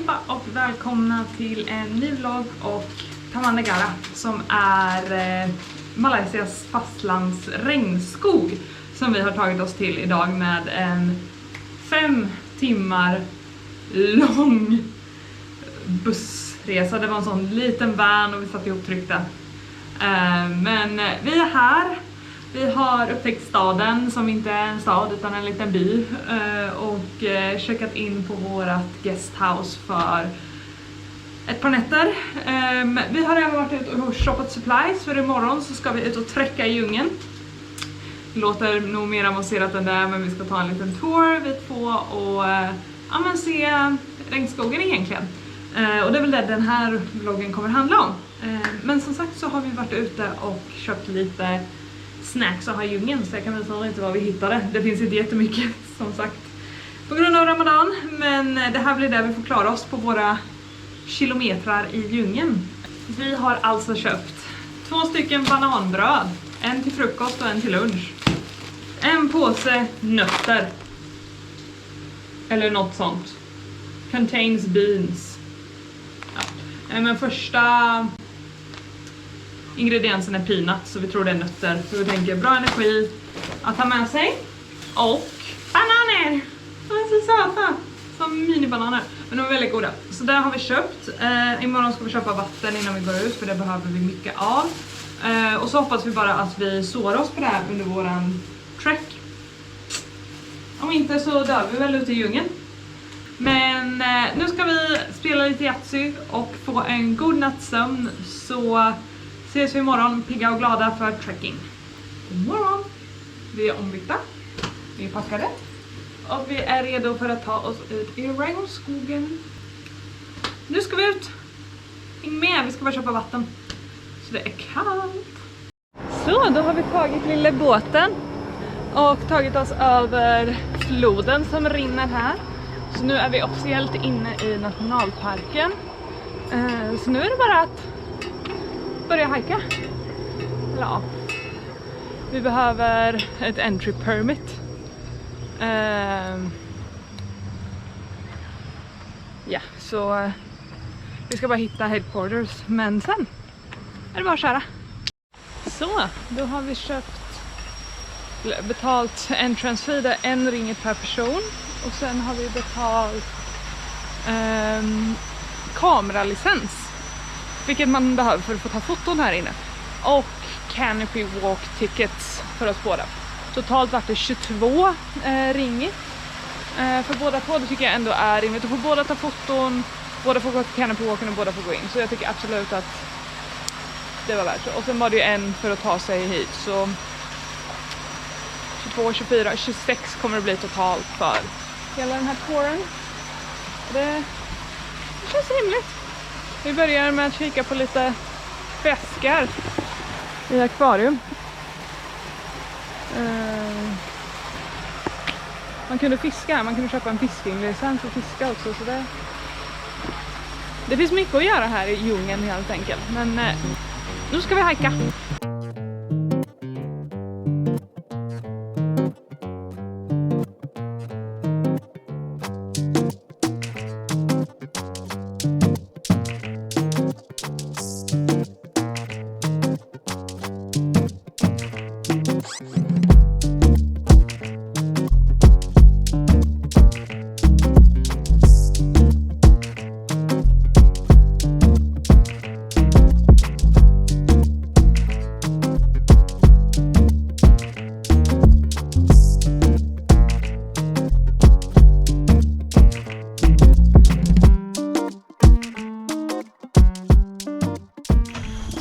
allihopa och välkomna till en ny vlogg och Taman Negara som är Malaysias fastlands regnskog som vi har tagit oss till idag med en 5 timmar lång bussresa. Det var en sån liten van och vi satt ihoptryckta. Men vi är här. Vi har upptäckt staden som inte är en stad utan en liten by och checkat in på vårat guesthouse för ett par nätter. Vi har även varit ute och shoppat supplies för imorgon så ska vi ut och träcka i djungeln. Det låter nog mer avancerat än det, men vi ska ta en liten tour vi två och se regnskogen egentligen. Och det är väl det den här vloggen kommer handla om. Men som sagt så har vi varit ute och köpt lite snacks och har djungeln, så jag kan visa lite vad vi hittade. Det finns inte jättemycket som sagt på grund av Ramadan, men det här blir där vi får klara oss på våra kilometrar i djungeln. Vi har alltså köpt 2 stycken bananbröd, en till frukost och en till lunch. En påse nötter eller något sånt. Contains beans. Ja. Men första ingrediensen är peanuts, så vi tror det är nötter. Så vi tänker bra energi att ta med sig. Och bananer! De är så söta. Som minibananer. Men de är väldigt goda. Så där har vi köpt. Imorgon ska vi köpa vatten innan vi går ut, för det behöver vi mycket av. Och så hoppas vi bara att vi sårar oss på det här under våran trek. Om inte så dör vi väl ute i djungeln. Men nu ska vi spela lite Yatzy och få en god nattsömn. Så ses vi imorgon pigga och glada för trekking. God morgon! Vi är ombytta. Vi är packade. Och vi är redo för att ta oss ut i regnskogen. Nu ska vi ut. Häng med, vi ska bara köpa vatten. Så det är kallt. Så, då har vi tagit lilla båten. Och tagit oss över floden som rinner här. Så nu är vi officiellt inne i nationalparken. Så nu är det bara att börja hajka. Ja. Vi behöver ett entry permit. Ja, så vi ska bara hitta headquarters. Men sen är det bara att köra. Så, då har vi betalt entrance fee, det är 1 ringgit per person. Och sen har vi betalt kameralicens, vilket man behöver för att få ta foton här inne. Och canopy walk tickets för oss båda. Totalt vart det 22 ringgit för båda två. Det tycker jag ändå är rimligt. Och får båda ta foton, båda får gå till canopy walken och båda får gå in. Så jag tycker absolut att det var värt det. Och sen var det ju en för att ta sig hit. Så 22, 24, 26 kommer det bli totalt för hela den här touren. Det känns rimligt. Vi börjar med att kika på lite fiskar i akvarium. Man kunde fiska här, man kunde köpa en fiskinglicens och fiska också. Så det finns mycket att göra här i djungeln helt enkelt. Men nu ska vi hajka.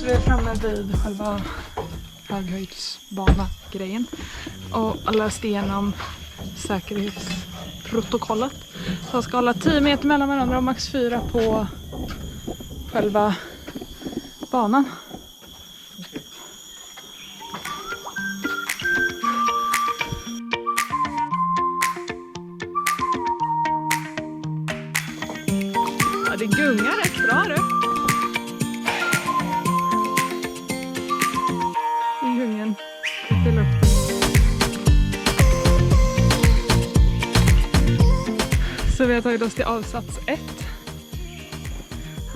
Vi är framme vid själva höghöjdsbana-grejen och har läst igenom säkerhetsprotokollet. Så jag ska hålla 10 meter mellan varandra och max 4 på själva banan. Ja, det gungar rätt bra du. I luften. Så vi har tagit oss till avsats 1.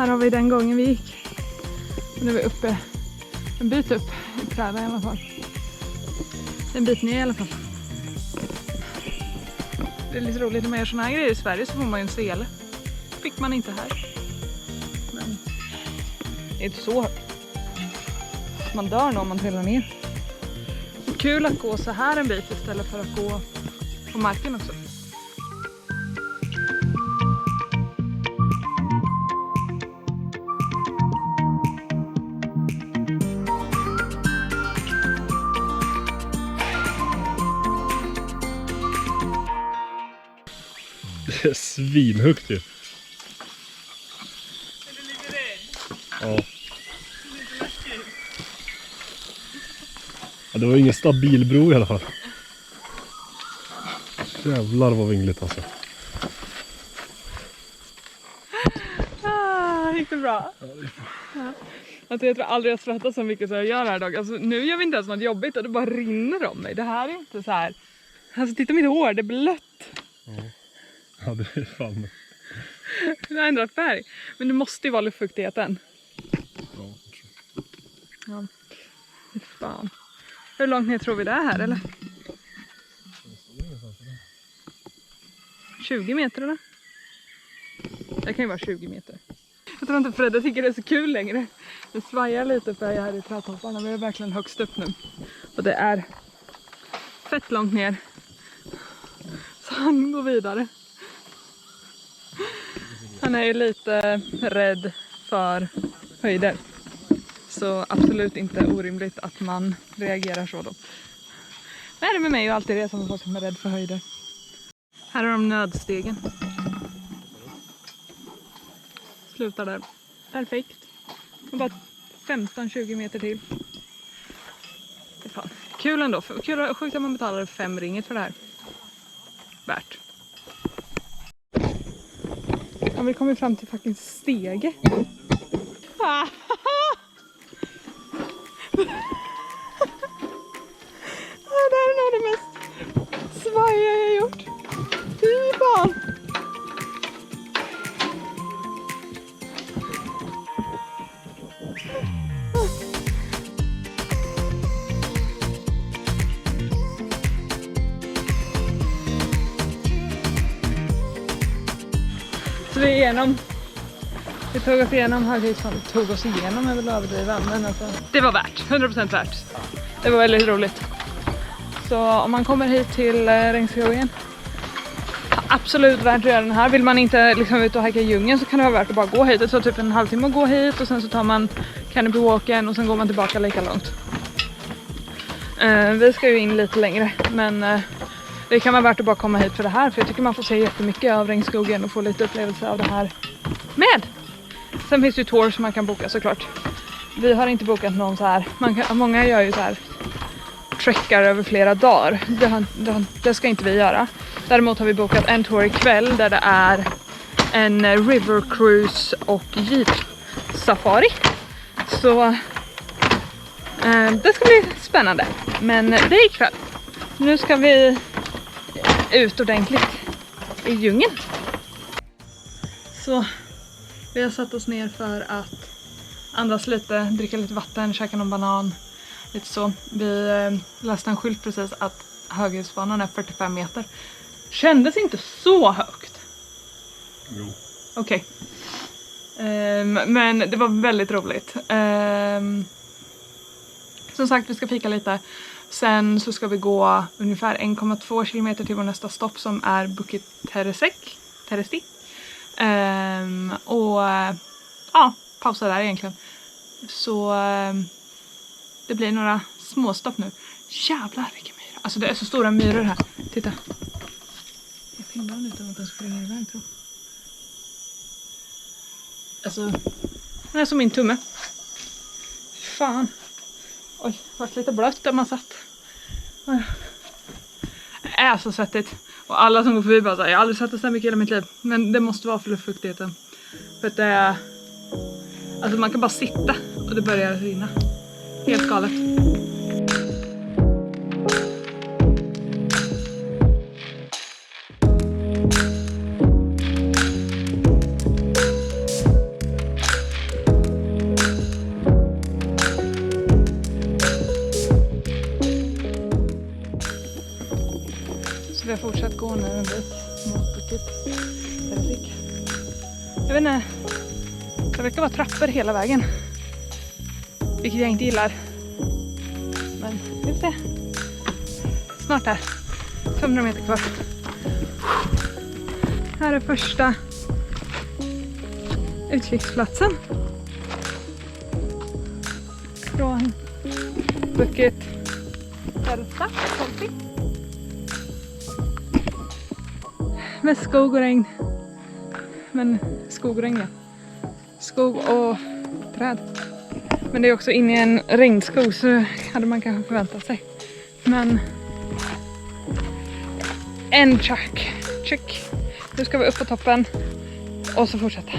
Här har vi den gången vi gick. Och nu är vi uppe en bit upp i träden i alla fall. En bit ner i alla fall. Det är lite roligt när man gör såna här grejer i Sverige, så får man ju en sele. Fick man inte här. Men det är inte så högt. Man dör nog om man trillar ner. Kul att gå så här en bit istället för att gå på marken också. Det är svinhögt ju. Är du lite rädd? Ja. Lite läskigt. Ja, det var ingen stabil bro i alla fall. Jävlar vad vingligt alltså. Gick det bra? Ja, det är bra. Ja. Alltså jag tror aldrig jag svettas så mycket som jag gör här idag. Alltså nu gör vi inte ens något jobbigt och det bara rinner om mig. Det här är inte så här. Alltså titta mitt hår, det är blött. Ja, det är fan. Det har ändrat färg. Men det måste ju vara luftfuktigheten. Ja. Fan. Hur långt ner tror vi det är här eller? 20 meter eller? Det kan ju vara 20 meter. Jag tror inte Fredde tycker det är så kul längre. Det svajar lite uppe här i trädtopparna. Vi är verkligen högst upp nu. Och det är fett långt ner. Så han går vidare. Han är ju lite rädd för höjder. Så absolut inte orimligt att man reagerar så då. Vad är det med mig och alltid det som folk som är rädd för höjder? Här har de nödstegen. Slutar där. Perfekt. Och bara 15-20 meter till. Det är fan kul ändå. Kul, sjukt att man betalar 5 ringet för det här. Värt. Ja, vi kommer fram till fucking stege. Ah, det här är nog det mest svajiga jag gjort. Fy fan. Så vi är igenom. Vi tog oss igenom Höghöjdsbanan. Tog oss igenom, jag vill överdriva. Men alltså, det var värt. 100% värt. Det var väldigt roligt. Så om man kommer hit till regnskogen, absolut värt att göra den här. Vill man inte liksom ut och hajka i djungeln så kan det vara värt att bara gå hit. Det tar typ en halvtimme att gå hit och sen så tar man Canopy Walken och sen går man tillbaka lika långt. Vi ska ju in lite längre, men det kan vara värt att bara komma hit för det här. För jag tycker man får se jättemycket av regnskogen och få lite upplevelse av det här med. Sen finns det ju tours som man kan boka såklart. Vi har inte bokat någon så här. Många gör ju så här trekkar över flera dagar. Det ska inte vi göra. Däremot har vi bokat en tour ikväll där det är en river cruise och jeep safari. Så det ska bli spännande. Men det är ikväll. Nu ska vi ut ordentligt i djungeln. Så vi har satt oss ner för att andas lite, dricka lite vatten, käka någon banan. Lite så. Vi läste en skylt precis att Höghöjdsbanan är 45 meter. Kändes inte så högt. Jo. Okej. Men det var väldigt roligt. Som sagt, vi ska fika lite. Sen så ska vi gå ungefär 1,2 kilometer till vår nästa stopp som är Bukit Teresti. Och ja, pausa där egentligen. Så det blir några små stopp nu. Jävlar vilka myror. Alltså det är så stora myror här. Titta. Jag filmar den utan att den springer iväg tror jag. Alltså, den är som min tumme. Fan. Oj, det var lite blött där man satt. Oj. Det är så svettigt. Och alla som går förbi bara säger, jag har aldrig sett det så här mycket i hela mitt liv. Men det måste vara för luftfuktigheten. För att det är... Alltså man kan bara sitta och det börjar rinna. Helt galet. fortsatt gå nu en bit mot Bukit Teresik. Jag vet inte, det verkar vara trappor hela vägen. Vilket jag inte gillar. Men vi får se. Snart här. 500 meter kvar. Här är första utkiksplatsen. Från Bukit Teresik. Med skog och regn. Men skog och regn, ja. Skog och träd. Men det är också inne i en regnskog, så hade man kanske förväntat sig. Men en check. Nu ska vi upp på toppen och så fortsätta.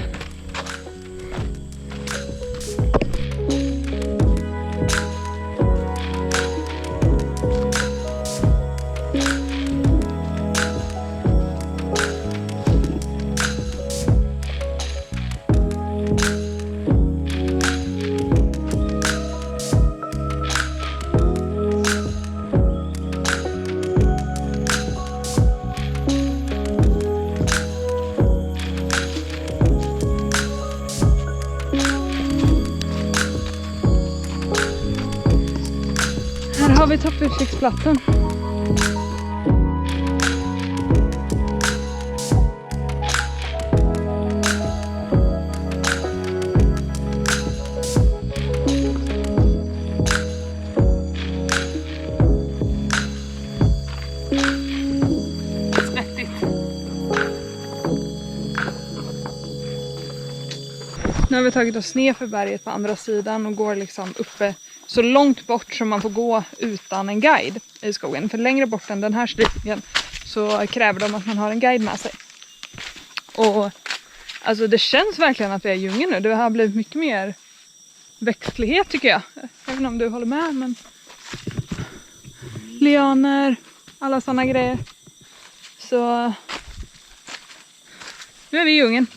Här har vi topputkiktsplatsen. Nu har vi tagit oss ner för berget på andra sidan och går liksom uppe så långt bort som man får gå utan en guide i skogen. För längre bort än den här stigen så kräver de att man har en guide med sig. Och alltså det känns verkligen att vi är i djungeln nu. Det har blivit mycket mer växtlighet tycker jag. Även om du håller med, men lianer, alla sådana grejer. Så nu är vi i djungeln.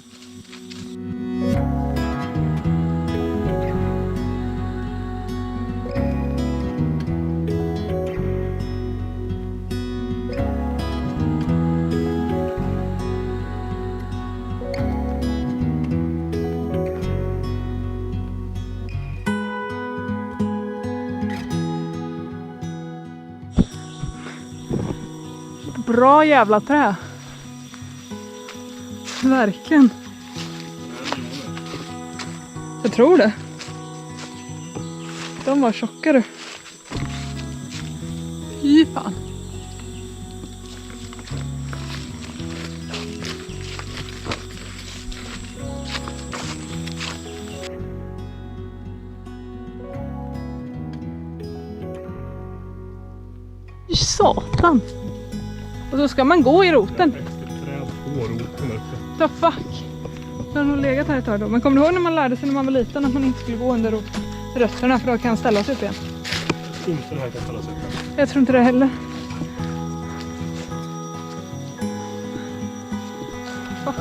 Bra jävla trä. Verkligen. Jag tror det. De var tjockare. Fy fan. Satan. Och då ska man gå i roten. Det växte träd på roten uppe. The fuck. Jag har nog legat här ett tag då. Men kommer du ihåg när man lärde sig när man var liten att man inte skulle gå under rötterna för då kan ställa sig upp igen? Jag tror inte det här kan ställa sig upp. Jag tror inte det heller. Fuck.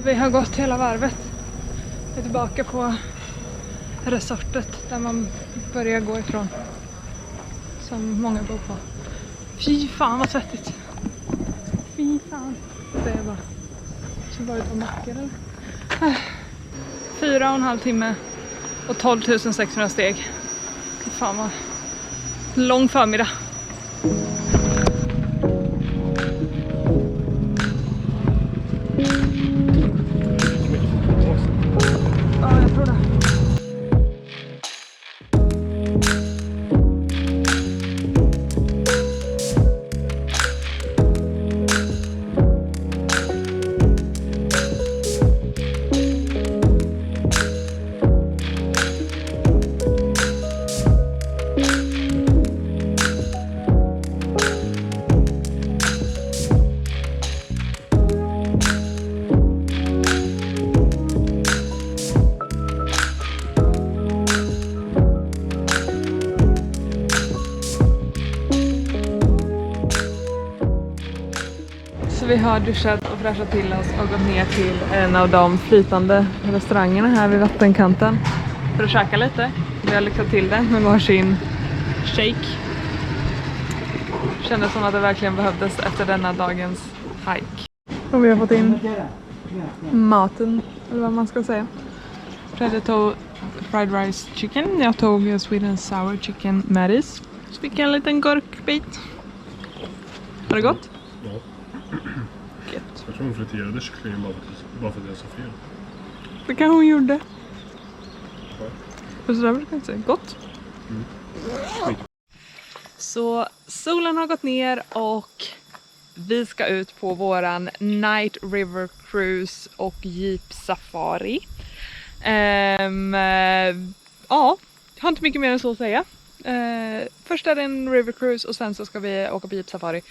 Vi har gått hela varvet. Vi är tillbaka på resortet där man börjar gå ifrån. Som många bor på. Fy fan vad svettigt. Fy fan. Det är bara. Så var det på mackor eller? 4,5 timme och 12 600 steg. Fy fan vad lång förmiddag. Ja, jag tror det. Så vi har duschat och fräschat till oss och gått ner till en av de flytande restaurangerna här vid vattenkanten för att käka lite. Vi har lyxat till det med varsin shake. Kändes som att det verkligen behövdes efter denna dagens hike. Och vi har fått in maten, eller vad man ska säga. Fredde tog fried rice chicken. Jag tog Sweden sour chicken med ris. Så fick jag en liten gurkbit. Var det gott? Ja. Gött. Jag tror hon friterade kycklingen bara för att jag sa fel. Det kanske hon gjorde. Ja. Och så där brukar jag inte säga. Gott. Så solen har gått ner och vi ska ut på våran Night River Cruise och Jeep Safari. Ja, jag har inte mycket mer än så att säga. Först är det en River Cruise och sen så ska vi åka på Jeep Safari.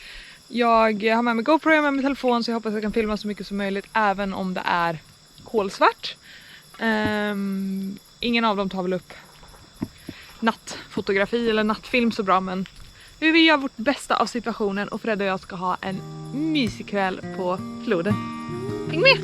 Jag har med mig GoPro, jag har med mig telefon, så jag hoppas att jag kan filma så mycket som möjligt även om det är kolsvart. Ingen av dem tar väl upp nattfotografi eller nattfilm så bra, men vi gör vårt bästa av situationen och Fred och jag ska ha en mysig kväll på floden. Häng med!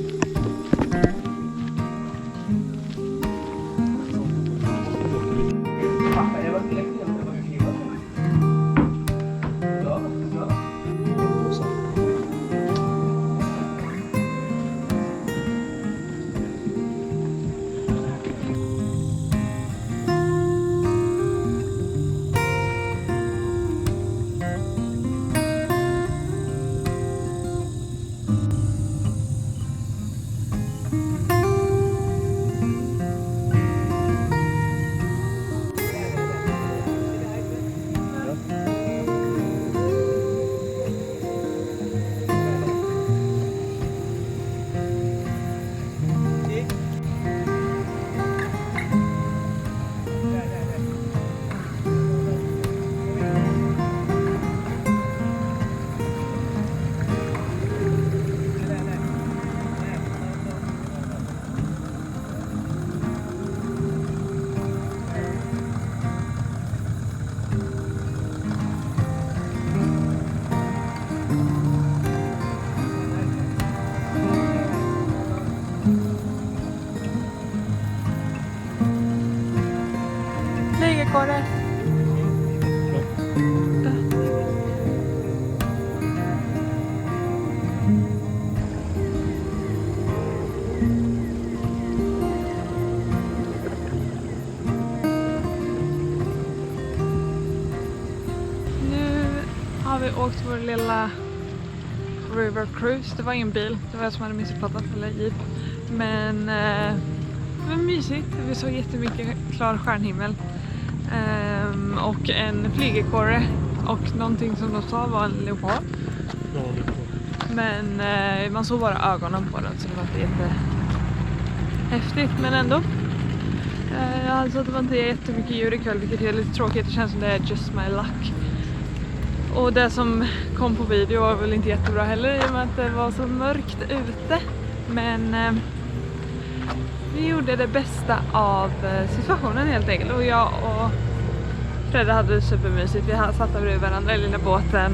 Lägerkorre. Nu har vi åkt vår lilla River Cruise. Det var ingen bil, det var jag som hade missuppfattat, eller jeep. Men det var mysigt. Vi såg jättemycket klar stjärnhimmel. Och en flygekorre och någonting som de sa var en leopard. Ja, men man såg bara ögonen på den, så det var inte jättehäftigt, men ändå. Alltså det var inte jättemycket djur ikväll, vilket är lite tråkigt. Det känns som det är just my luck. Och det som kom på video var väl inte jättebra heller, i och med att det var så mörkt ute. Men vi gjorde det bästa av situationen helt enkelt. Och jag och Fredde hade det supermysigt. Vi satt bredvid varandra i lilla båten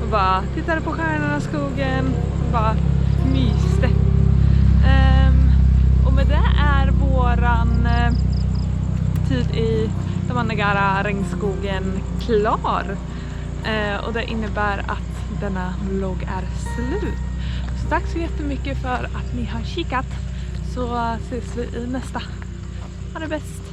och bara tittade på stjärnorna, skogen och bara myste. Och med det är våran tid i Damannegara regnskogen klar. Och det innebär att denna vlogg är slut. Så tack så jättemycket för att ni har kikat. Så ses vi i nästa. Ha det bäst!